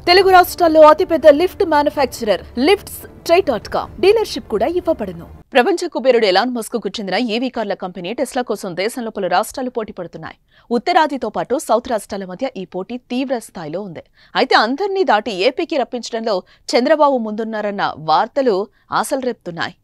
తెలుగు రాష్ట్రాల్లో అతిపెద్ద lift manufacturer లిఫ్ట్స్.com dealership కూడా ఇవ్వబడును. ప్రపంచ కుబేరుడు ఎలాన్ మస్క్ కు చెందిన ఈవీ కార్ల కంపెనీ టెస్లా కోసం దేశంలో పలు రాష్ట్రాలు పోటీ పడుతున్నాయి. ఉత్తరాదితో పాటు సౌత్ రాష్ట్రాల మధ్య ఈ పోటీ తీవ్ర స్థాయిలో ఉంది. అయితే అందరినీ దాటి ఏపీకి రప్పించడంలో చంద్రబాబు ముందున్నారన్న వార్తలు ఆశలు రేపుతున్నాయి.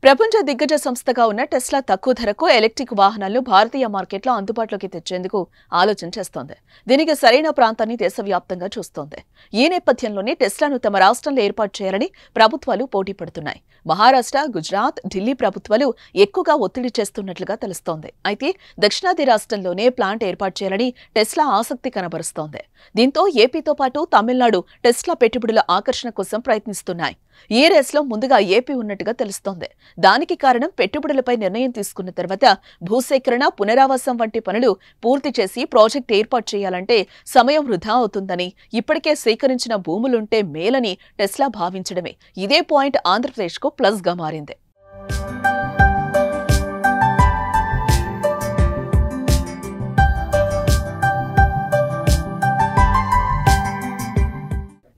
ప్రపంచ దిగ్గజ సంస్థగా ఉన్న టెస్లా తక్కువ ధరకు ఎలక్ట్రిక్ వాహనాలను భారతీయ మార్కెట్లో అందుబాటులోకి తెచ్చేందుకు ఆలోచన చేస్తోంది. దీనికి సరైన ప్రాంతాన్ని దేశవ్యాప్తంగా చూస్తోంది. ఈ నేపథ్యంలోనే టెస్లాను తమ రాష్ట్రంలో ఏర్పాటు చేయాలని ప్రభుత్వాలు పోటీ పడుతున్నాయి. మహారాష్ట్ర, గుజరాత్, ఢిల్లీ ప్రభుత్వాలు ఎక్కువగా ఒత్తిడి చేస్తున్నట్లుగా తెలుస్తోంది. అయితే దక్షిణాది రాష్ట్రంలోనే ప్లాంట్ ఏర్పాటు చేయాలని టెస్లా ఆసక్తి కనబరుస్తోంది. దీంతో ఏపీతో పాటు తమిళనాడు టెస్లా పెట్టుబడుల ఆకర్షణ కోసం ప్రయత్నిస్తున్నాయి. ఈ రేస్లో ముందుగా ఏపీ ఉన్నట్టుగా తెలుస్తోంది. దానికి కారణం పెట్టుబడులపై నిర్ణయం తీసుకున్న తర్వాత భూసేకరణ, పునరావాసం వంటి పనులు పూర్తి చేసి ప్రాజెక్ట్ ఏర్పాటు చేయాలంటే సమయం వృధా అవుతుందని, ఇప్పటికే సేకరించిన భూములుంటే మేలని టెస్లా భావించడమే. ఇదే పాయింట్ ఆంధ్రప్రదేశ్కు ప్లస్గా మారింది.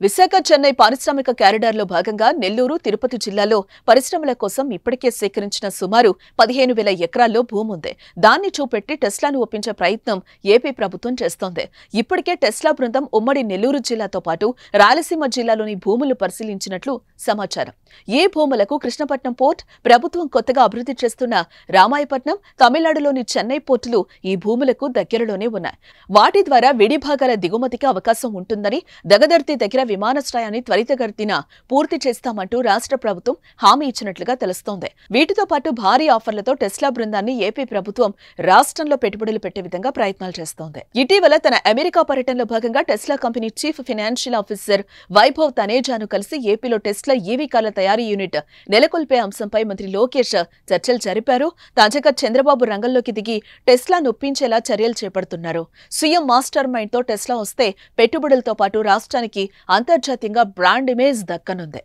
విశాఖ చెన్నై పారిశ్రామిక కారిడార్లో భాగంగా నెల్లూరు, తిరుపతి జిల్లాలో పరిశ్రమల కోసం ఇప్పటికే సేకరించిన సుమారు 15,000 ఎకరాల్లో భూమి ఉంది. దాన్ని చూపెట్టి టెస్లాను ఒప్పించే ప్రయత్నం ఏపీ ప్రభుత్వం చేస్తోంది. ఇప్పటికే టెస్లా బృందం ఉమ్మడి నెల్లూరు జిల్లాతో పాటు రాయలసీమ జిల్లాలోని భూములు పరిశీలించినట్లు సమాచారం. ఈ భూములకు కృష్ణపట్నం పోర్ట్, ప్రభుత్వం కొత్తగా అభివృద్ధి చేస్తున్న రామాయపట్నం, తమిళనాడులోని చెన్నై పోర్టులు ఈ భూములకు దగ్గరలోనే ఉన్నాయి. వాటి ద్వారా విడిభాగాల దిగుమతికి అవకాశం ఉంటుందని, దగదర్తి దగ్గర విమానాశ్రయాన్ని త్వరితగతిన పూర్తి చేస్తామంటూ రాష్ట్ర ప్రభుత్వం హామీ ఇచ్చినట్లుగా తెలుస్తోంది. వీటితో పాటు భారీ ఆఫర్లతో టెస్లా బృందాన్ని ఏపీ ప్రభుత్వం రాష్ట్రంలో పెట్టుబడులు పెట్టే విధంగా ప్రయత్నాలు చేస్తోంది. ఇటీవల తన అమెరికా పర్యటనలో భాగంగా Tesla company chief financial officer Vaibhav తనేజాను కలిసి ఏపీలో టెస్లా ఈవీ కార్ల తయారీ యూనిట్ నెలకొల్పే అంశంపై మంత్రి లోకేష్ చర్చలు జరిపారు. తాజాగా చంద్రబాబు రంగంలోకి దిగి టెస్లా నొప్పించేలా చర్యలు చేపడుతున్నారు. సీఎం మాస్టర్ మైండ్ తో టెస్లా వస్తే పెట్టుబడులతో పాటు రాష్ట్రానికి అంతర్జాతీయంగా బ్రాండ్ ఇమేజ్ దక్కనుంది.